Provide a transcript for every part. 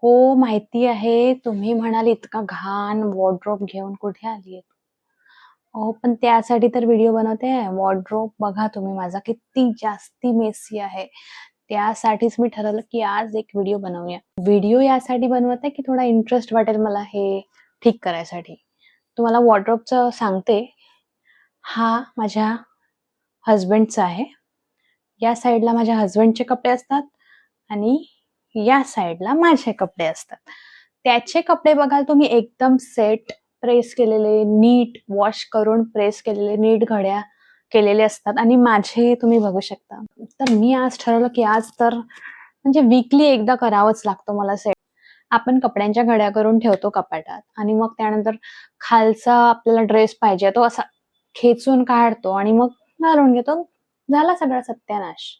हो, माहिती आहे. तुम्ही म्हणाल इतका घाण वॉर्डरोब घेऊन कुठे आलीयेत? अहो, पण त्यासाठी तर व्हिडिओ बनवते आहे. वॉर्डरोब बघा तुम्ही माझा किती जास्ती मेसी आहे. त्यासाठीच मी ठरवलं, की आज एक व्हिडिओ बनवूया. व्हिडिओ यासाठी बनवत आहे, की थोडा इंटरेस्ट वाटेल मला हे ठीक करायसाठी. तुम्हाला वॉर्डरोबचं सांगते. हा माझ्या हसबँडचा आहे. या साइडला माझ्या हसबँडचे कपडे असतात आणि या साइडला माझे कपडे असतात. त्याचे कपडे बघाल तुम्ही एकदम सेट, प्रेस केलेले, नीट वॉश करून प्रेस केलेले, नीट घड्या केलेले असतात आणि माझे तुम्ही बघू शकता. तर मी आज ठरवलं, की आज तर म्हणजे वीकली एकदा करावंच लागतो मला सेट. आपण कपड्यांच्या घड्या करून ठेवतो कपाटात आणि मग त्यानंतर खालचा आपल्याला ड्रेस पाहिजे तो असा खेचून काढतो आणि मग घालून घेतो. झाला सगळा सत्यानाश.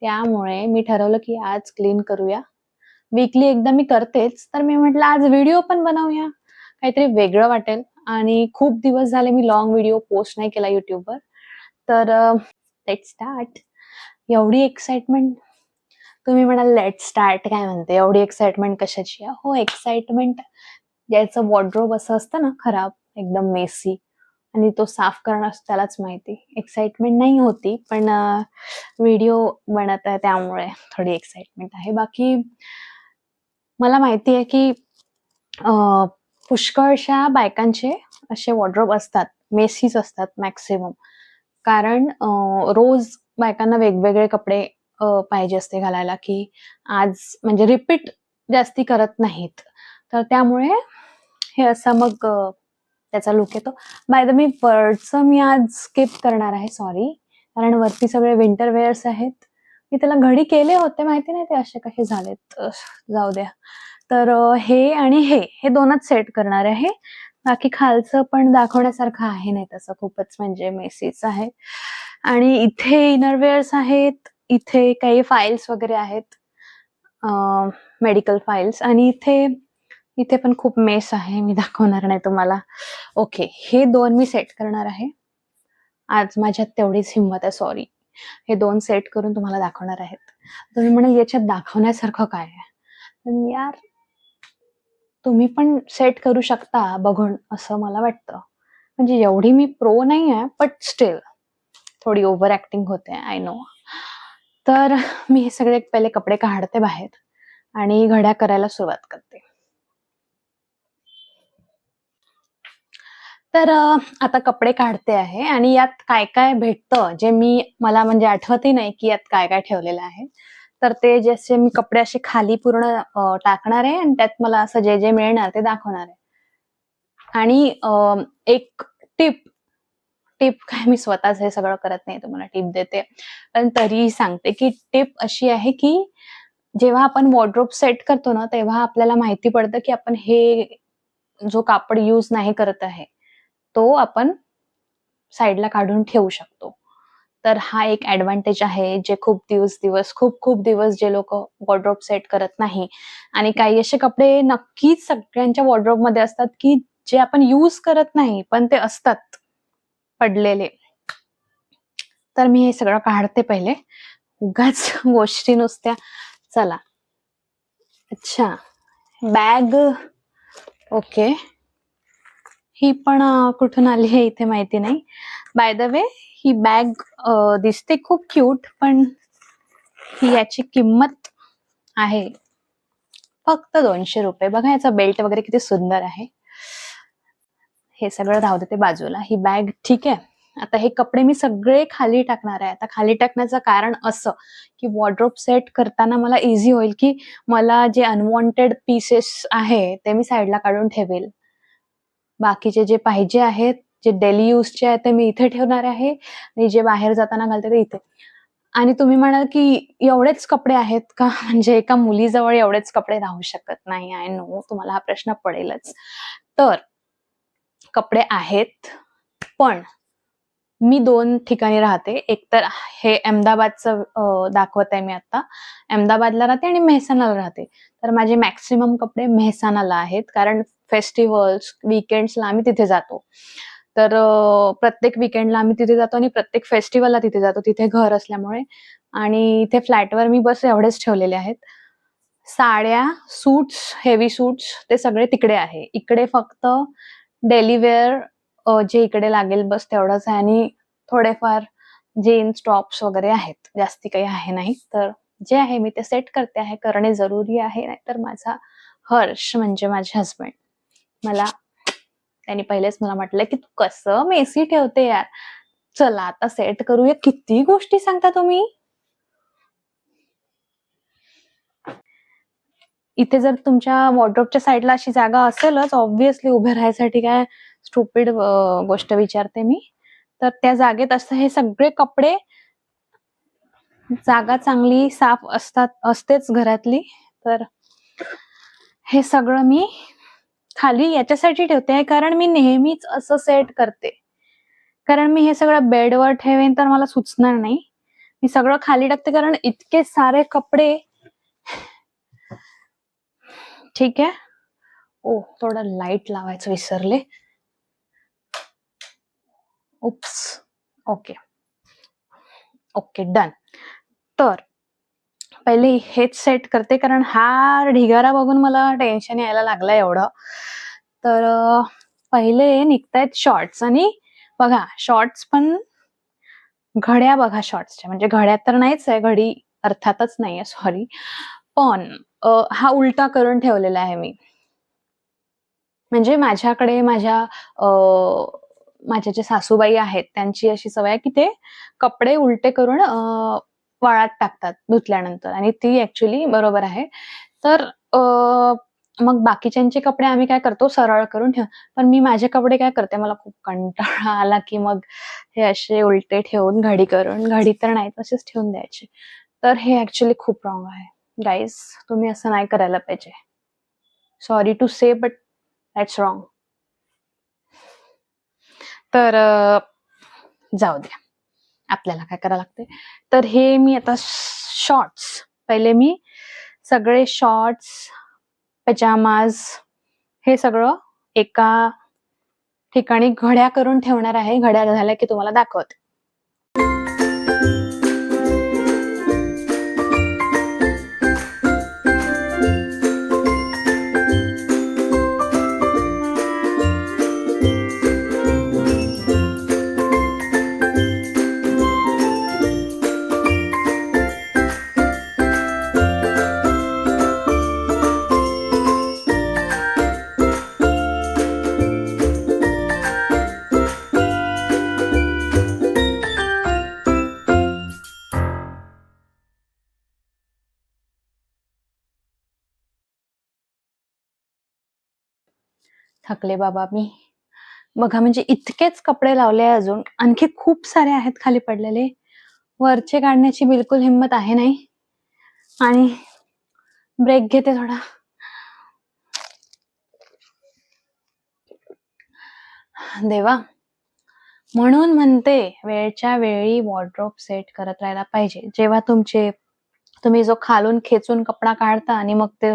त्यामुळे मी ठरवलं, की आज क्लीन करूया. वीकली एकदा मी करतेच, तर मी म्हटलं आज व्हिडिओ पण बनवूया. काहीतरी वेगळं वाटेल आणि खूप दिवस झाले मी लाँग व्हिडिओ पोस्ट नाही केला YouTubeवर. तर लेट्स स्टार्ट. एवढी एक्साइटमेंट तुम्ही म्हणाल लेट्स स्टार्ट काय म्हणते? एवढी एक्साइटमेंट कशाची आहे? हो, एक्साइटमेंट ज्याचं वॉर्डरोब असं असतं ना खराब, एकदम मेसी आणि तो साफ करणं त्यालाच माहिती. एक्साइटमेंट नाही होती, पण व्हिडिओ बनत आहे त्यामुळे थोडी एक्साइटमेंट आहे. बाकी मला माहिती आहे, की पुष्कळशा बायकांचे असे वॉर्डरोब असतात, मेसीच असतात मॅक्सिमम. कारण रोज बायकांना वेगवेगळे कपडे पाहिजे असते घालायला, की आज म्हणजे रिपीट जास्ती करत नाहीत. तर त्यामुळे हे असा मग त्याचा लूक येतो. बाय द वे वर्डचं मी आज स्किप करणार आहे, सॉरी. कारण वरती सगळे विंटर वेअर्स आहेत. मी त्याला घडी केले होते, माहिती नाही ते असे कसे झालेत. जाऊ द्या. तर हे आणि हे दोनच सेट करणार आहे. बाकी खालचं पण दाखवण्यासारखं आहे नाही तसं खूपच म्हणजे मेसीच आहे. आणि इथे इनरवेअर्स आहेत. इथे काही फाइल्स वगैरे आहेत. मेडिकल फाइल्स आणि इथे इथे पण खूप मेस आहे. मी दाखवणार नाही तुम्हाला. ओके. हे 2 मी सेट करणार आहे. आज माझ्यात तेवढीच हिंमत आहे, सॉरी. हे 2 सेट करून तुम्हाला दाखवणार आहेत. तुम्ही म्हणाल याच्यात दाखवण्यासारखं काय आहे? पण यार तुम्ही पण सेट करू शकता बघून असं मला वाटतं. म्हणजे एवढी मी प्रो नाही आहे, बट स्टिल थोडी ओव्हर ॲक्टिंग होते, आय नो. तर मी हे सगळे पहिले कपडे काढते बाहेर आणि घड्या करायला सुरुवात करते. तर आता कपडे काढते आहे आणि यात काय-काय भेटतं जे मला म्हणजे आठवतही नाही, की यात काय-काय ठेवलेलं आहे. तर ते जसे मी कपडे असे खाली पूर्ण टाकणार आहे आणि त्यात मला असं जे मिळणार ते दाखवणार आहे. आणि एक टिप टिप काय मी स्वतःच हे सगळं करत नाही, तुम्हाला टिप देते. पण तरीही सांगते, की टिप अशी आहे, की जेव्हा आपण वॉर्डरोब सेट करतो ना, तेव्हा आपल्याला माहिती पडतं, की आपण हे जो कापड यूज नाही करत आहे, तो आपण साइडला काढून ठेवू शकतो. तर हा एक ॲडव्हांटेज आहे, जे खूप दिवस जे लोकं वॉर्डरोब सेट करत नाही आणि काही असे कपडे नक्कीच सगळ्यांच्या वॉर्डरोबमध्ये असतात, की जे आपण यूज करत नाही, पण ते असतात पडलेले. तर मी हे सगळं काढते पहिले. उगाच गोष्टी नुसत्या चला. अच्छा, बॅग ओके. ही पण कुठून आली आहे इथे माहिती नाही. By the way he bag दिसते खूप क्यूट, पण ही याची किंमत आहे फक्त ₹200. बघा याचा बेल्ट वगैरे किती सुंदर आहे. हे सगळं राहू दे ते बाजूला. ही बॅग ठीक आहे. आता हे कपडे मी सगळे खाली टाकणार आहे. आता खाली टाकण्याचं कारण असं, की वॉर्डरोब सेट करताना मला ईझी होईल, की मला जे अनवॉन्टेड पीसेस आहे, ते मी साइडला काढून ठेवेल. बाकीचे जे पाहिजे आहेत, जे डेली यूजचे आहेत, ते मी इथे ठेवणार आहे आणि जे बाहेर जाताना घालते ते इथे. आणि तुम्ही म्हणाल, की एवढेच कपडे आहेत का? म्हणजे एका मुलीजवळ एवढेच कपडे राहू शकत नाही. आय नो तुम्हाला हा प्रश्न पडेलच. तर कपडे आहेत, पण मी 2 ठिकाणी राहते. एक तर हे अहमदाबादचं दाखवत आहे मी आता. अहमदाबादला राहते आणि मेहसाणाला राहते. तर माझे मॅक्सिमम कपडे मेहसाणाला आहेत. कारण फेस्टिव्हल्स, वीकेंड्सला आम्ही तिथे जातो. तर प्रत्येक वीकेंडला आम्ही तिथे जातो आणि प्रत्येक फेस्टिव्हलला तिथे जातो. तिथे घर असल्यामुळे आणि इथे फ्लॅटवर मी बस एवढेच ठेवलेले आहेत. साड्या, सूट्स, हेवी सूट्स ते सगळे तिकडे आहे. इकडे फक्त डेली वेअर जे इकडे लागेल बस तेवढंच आहे आणि थोडेफार जीन्स, टॉप्स वगैरे आहेत. जास्ती काही आहे नाही. तर जे आहे मी ते सेट करते आहे. करणे जरुरी आहे. नाहीतर माझा हर्ष म्हणजे माझे हसबंड मला त्यांनी पहिलेच मला म्हटलं की तू कसं मेसी ठेवते यार. चला आता सेट करूया. किती गोष्टी सांगता तुम्ही. इथे जर तुमच्या वॉर्डरोबच्या साईडला अशी जागा असेलच ऑब्व्हियसली उभे राहायसाठी, काय स्टुपिड गोष्ट विचारते मी. तर त्या जागेत असं हे सगळे कपडे, जागा चांगली साफ असतेच घरातली. तर हे सगळं मी खाली याच्यासाठी ठेवते कारण मी नेहमीच असं सेट करते. कारण मी हे सगळं बेडवर ठेवेन तर मला सुचणार नाही. मी सगळं खाली टाकते कारण इतके सारे कपडे. ठीक आहे. ओ थोडं लाईट लावायचं विसरले. उप्स. Okay okay done. तर पहिले हेच सेट करते कारण हा ढिगारा बघून मला टेन्शन यायला लागलं एवढं. तर पहिले निघतायत शॉर्ट्स. आणि बघा शॉर्ट्स पण घड्या बघा शॉर्ट्सच्या, म्हणजे घड्या तर नाहीच आहे, घडी अर्थातच नाहीये, सॉरी. पण हा उलटा करून ठेवलेला आहे मी. म्हणजे माझ्याकडे माझ्या जे सासूबाई आहेत त्यांची अशी सवय आहे की ते कपडे उलटे करून वाळत टाकतात धुतल्यानंतर, आणि ती ऍक्च्युली बरोबर आहे. तर मग बाकीच्यांचे कपडे आम्ही काय करतो सरळ करून ठेव. पण मी माझे कपडे काय करते, मला खूप कंटाळा आला की मग हे असे उलटे ठेवून घडी करून, घडी तर नाही तसेच ठेवून द्यायचे. तर हे ऍक्च्युली खूप रॉंग आहे गाईज. तुम्ही असं नाही करायला पाहिजे. Sorry to say but that's wrong. तर जाऊ द्या, आपल्याला काय करायला लागते. तर हे मी आता शॉर्ट्स, पहिले मी सगळे शॉर्ट्स, पजामाज हे सगळं एका ठिकाणी घड्या करून ठेवणार आहे. घड्या झाल्या की तुम्हाला दाखवते. थकले बाबा मी. बघा म्हणजे इतकेच कपडे लावले, अजून आणखी खूप सारे आहेत खाली पडलेले. वरचे काढण्याची बिलकुल हिंमत आहे नाही. आणि ब्रेक घेते थोडा. देवा, म्हणून म्हणते वेळच्या वेळी वॉर्डरोब सेट करत राहायला पाहिजे. जेव्हा तुम्ही जो खालून खेचून कपडा काढता आणि मग ते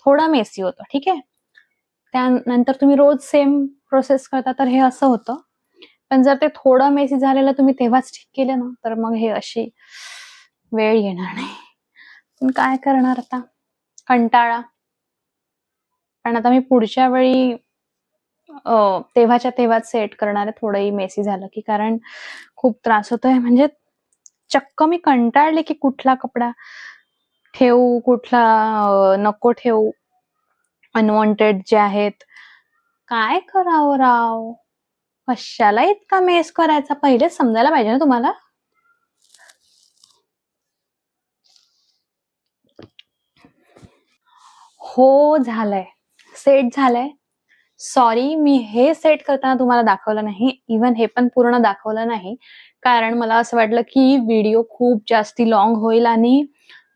थोडा मेसी होतं, ठीक आहे. त्यानंतर तुम्ही रोज सेम प्रोसेस करता तर हे असं होतं. पण जर ते थोडं मेसी झालेलं तुम्ही तेव्हाच ठीक केलं ना, तर मग हे अशी वेळ येणार नाही. पण काय करणार आता, कंटाळा. पण आता मी पुढच्या वेळी तेव्हाच्या तेव्हाच सेट करणार आहे, थोडंही मेसी झालं की. कारण खूप त्रास होतोय. म्हणजे चक्क मी कंटाळले की कुठला कपडा ठेवू, कुठला नको ठेवू. अनवॉन्टेड जे आहेत. काय करावं राव, कशाला इतका मेस करायचा, पहिलेच समजायला पाहिजे ना तुम्हाला. हो झालंय, सेट झालंय. सॉरी, मी हे सेट करताना तुम्हाला दाखवलं नाही. इव्हन हे पण पूर्ण दाखवलं नाही कारण मला असं वाटलं की व्हिडिओ खूप जास्ती लॉंग होईल आणि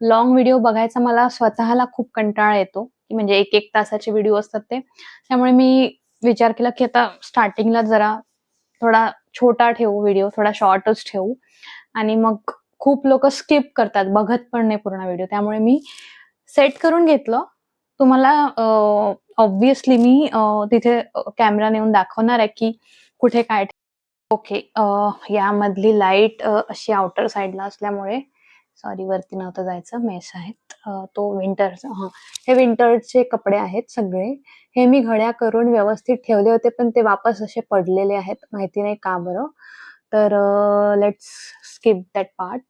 लॉंग व्हिडिओ बघायचा मला स्वतःला खूप कंटाळा येतो. म्हणजे 1-1 तासाचे व्हिडिओ असतात ते. त्यामुळे मी विचार केला की आता स्टार्टिंगला जरा थोडा छोटा ठेवू व्हिडिओ, थोडा शॉर्टच ठेवू. आणि मग खूप लोक स्किप करतात, बघत पण नाही पूर्ण व्हिडिओ. त्यामुळे मी सेट करून घेतलं. तुम्हाला ऑब्व्हियसली मी तिथे कॅमेरा नेऊन दाखवणार आहे की कुठे काय. ओके, यामधली लाईट अशी आउटर साईडला असल्यामुळे, सॉरी वरती नव्हतं जायचं, मेस आहेत. तो विंटरचा. हे विंटरचे कपडे आहेत सगळे. हे मी घड्या करून व्यवस्थित ठेवले होते, पण ते वापस असे पडलेले आहेत, माहिती नाही का बरं. तर लेट्स स्किप दॅट पार्ट.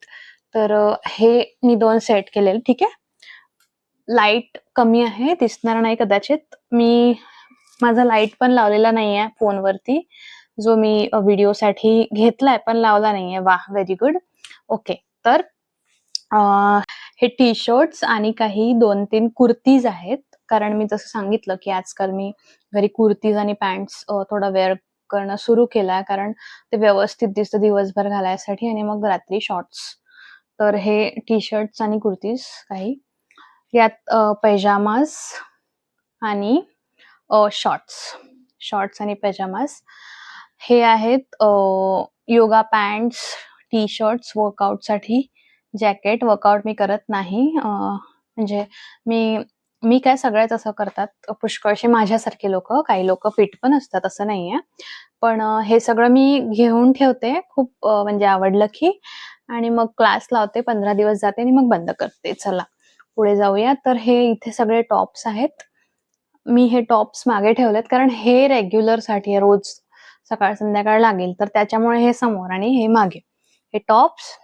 तर हे मी 2 सेट केलेले. ठीक आहे. लाईट कमी आहे, दिसणार नाही कदाचित. मी माझा लाईट पण लावलेला नाहीये फोनवरती, जो मी व्हिडिओसाठी घेतलाय पण लावला नाहीये. वाह, व्हेरी गुड. ओके. तर हे टी शर्ट्स आणि काही 2-3 कुर्तीज आहेत. कारण मी जसं सांगितलं की आजकाल मी घरी कुर्तीज आणि पॅन्ट्स थोडं वेअर करणं सुरू केलंय, कारण ते व्यवस्थित दिसतं दिवसभर घालायसाठी आणि मग रात्री शॉर्ट्स. तर हे टी शर्ट्स आणि कुर्तीज काही. यात पैजामाज आणि शॉर्ट्स आणि पैजामाज. हे आहेत योगा पॅन्ट्स, टी शर्ट्स वर्कआउटसाठी. जॅकेट वर्कआउट मी करत नाही. म्हणजे मी काय सगळेच असं करतात. पुष्कळसे माझ्यासारखे लोक, काही लोक फिट पण असतात, असं नाहीये. पण हे सगळं मी घेऊन ठेवते खूप म्हणजे आवडलं की, आणि मग क्लास लावते, 15 दिवस जाते आणि मग बंद करते. चला पुढे जाऊया. तर हे इथे सगळे टॉप्स आहेत. मी हे टॉप्स मागे ठेवलेत कारण हे रेग्युलर साठी रोज सकाळ संध्याकाळ लागेल, तर त्याच्यामुळे हे समोर आणि हे मागे. हे टॉप्स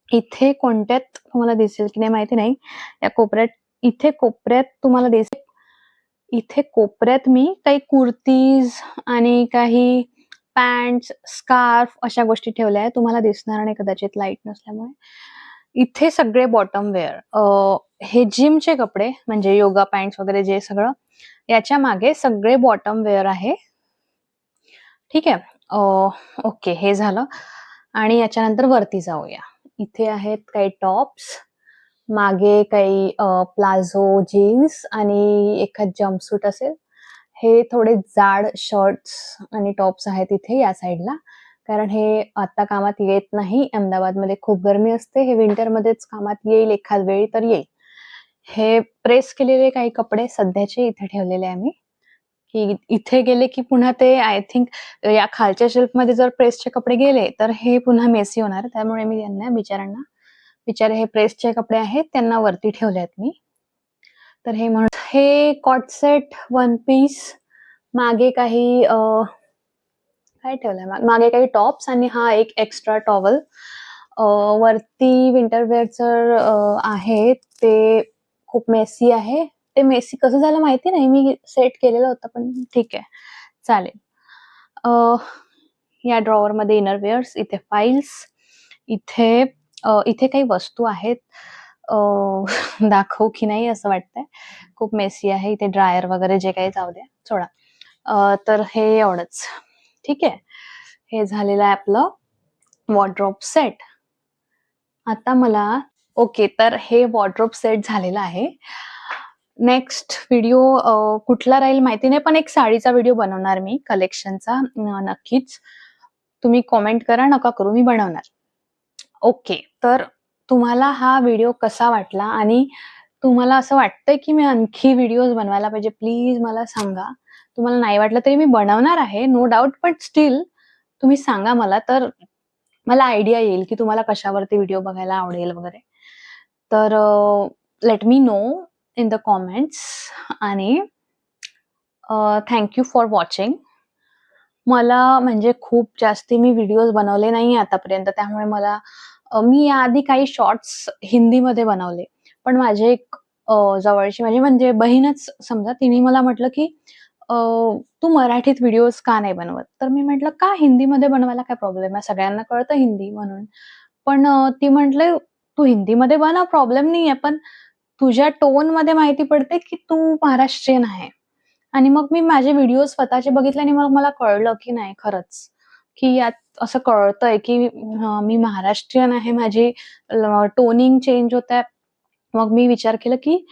इथे कोणत्यात तुम्हाला दिसेल की नाही माहिती नाही. या कोपऱ्यात, इथे कोपऱ्यात तुम्हाला दिसेल. इथे कोपऱ्यात मी काही कुर्तीज आणि काही पॅन्ट्स, स्कार्फ अशा गोष्टी ठेवल्या आहेत. तुम्हाला दिसणार नाही कदाचित लाईट नसल्यामुळे. इथे सगळे बॉटम वेअर, हे जिमचे कपडे म्हणजे योगा पॅन्ट्स वगैरे जे सगळं, याच्या मागे सगळे बॉटम वेअर आहे. ठीक आहे. ओके, हे झालं. आणि याच्यानंतर वरती जाऊया. इथे आहेत काही टॉप्स, मागे काही प्लाझो जीन्स आणि एखाद जम्पसूट असेल. हे थोडे जाड शर्ट्स आणि टॉप्स आहेत इथे या साईडला, कारण हे आता कामात येत नाही. अहमदाबादमध्ये खूप गरमी असते. हे विंटरमध्येच कामात येईल, एखाद वेळी तर येईल. हे प्रेस केलेले काही कपडे सध्याचे इथे ठेवलेले आहे मी, की इथे गेले की पुन्हा ते आय थिंक या खालच्या शेल्फमध्ये जर प्रेसचे कपडे गेले तर हे पुन्हा मेसी होणार. त्यामुळे मी यांना बिचारे हे प्रेसचे कपडे आहेत, त्यांना वरती ठेवले आहेत मी. तर हे म्हणून हे कॉट सेट, वन पीस, मागे काही काय ठेवलंय, मागे काही टॉप्स आणि हा एक एक्स्ट्रा टॉवल. वरती विंटर वेअरचं आहे, ते खूप मेसी आहे. ते मेसी कसं झालं माहिती नाही, मी सेट केलेलं होतं, पण ठीक आहे, चालेल. या ड्रॉवर मध्ये इनर वेअर्स, इथे फाईल्स, इथे इथे काही वस्तू आहेत. दाखवू की नाही असं वाटतंय, खूप मेसी आहे. इथे ड्रायर वगैरे जे काही, जाऊ द्या, सोडा. तर हे एवढंच. ठीक आहे. हे झालेलं आहे आपलं वॉर्डरोब सेट. आता मला ओके, तर हे वॉर्डरोब सेट झालेलं आहे. नेक्स्ट व्हिडिओ कुठला राहील माहिती नाही, पण एक साडीचा व्हिडिओ बनवणार मी, कलेक्शनचा. नक्कीच तुम्ही कॉमेंट करा, नका करू, मी बनवणार. ओके, तर तुम्हाला हा व्हिडिओ कसा वाटला आणि तुम्हाला असं वाटतंय की मी आणखी व्हिडिओज बनवायला पाहिजे, प्लीज मला सांगा. तुम्हाला नाही वाटलं तरी मी बनवणार आहे, नो डाऊट, बट स्टील तुम्ही सांगा मला, तर मला आयडिया येईल की तुम्हाला कशावरती व्हिडिओ बघायला आवडेल वगैरे. तर let me know in the comments. आणि थँक्यू फॉर वॉचिंग. मला म्हणजे खूप जास्ती मी व्हिडिओज बनवले नाही आतापर्यंत, त्यामुळे मला मी याआधी काही शॉर्ट्स हिंदीमध्ये बनवले, पण माझे एक जवळची माझी म्हणजे बहीणच समजा, तिने मला म्हटलं की तू मराठीत व्हिडिओज का नाही बनवत. तर मी म्हटलं का, हिंदीमध्ये बनवायला काय प्रॉब्लेम आहे, सगळ्यांना कळतं हिंदी म्हणून. पण ती म्हटलं तू हिंदीमध्ये बनव, प्रॉब्लेम नाहीये, पण तुझ्या टोन मध्ये माहिती पडते की तू महाराष्ट्रीयन आहे. आणि मग मी माझे व्हिडिओ स्वतःचे बघितले आणि मग मला कळलं की नाही, खरंच की यात असं कळतंय की मी महाराष्ट्रीयन आहे, माझी टोनिंग चेंज होत आहे. मग मी विचार केला की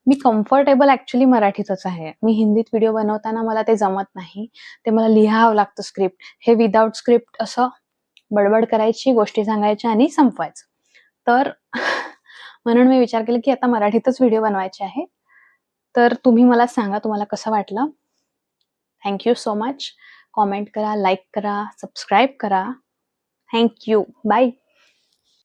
मी कम्फर्टेबल ऍक्च्युली मराठीतच आहे. मी हिंदीत व्हिडिओ बनवताना मला ते जमत नाही, ते मला लिहावं लागतं स्क्रिप्ट. हे विदाउट स्क्रिप्ट असं बडबड करायची, गोष्टी सांगायच्या आणि संपवायचं. तर म्हणून मी विचार केला की आता मराठीतच व्हिडिओ बनवायचे आहे. तर तुम्ही मला सांगा तुम्हाला कसं वाटलं. Thank you so much. कॉमेंट करा, लाईक करा, सबस्क्राईब करा. थँक्यू. बाय.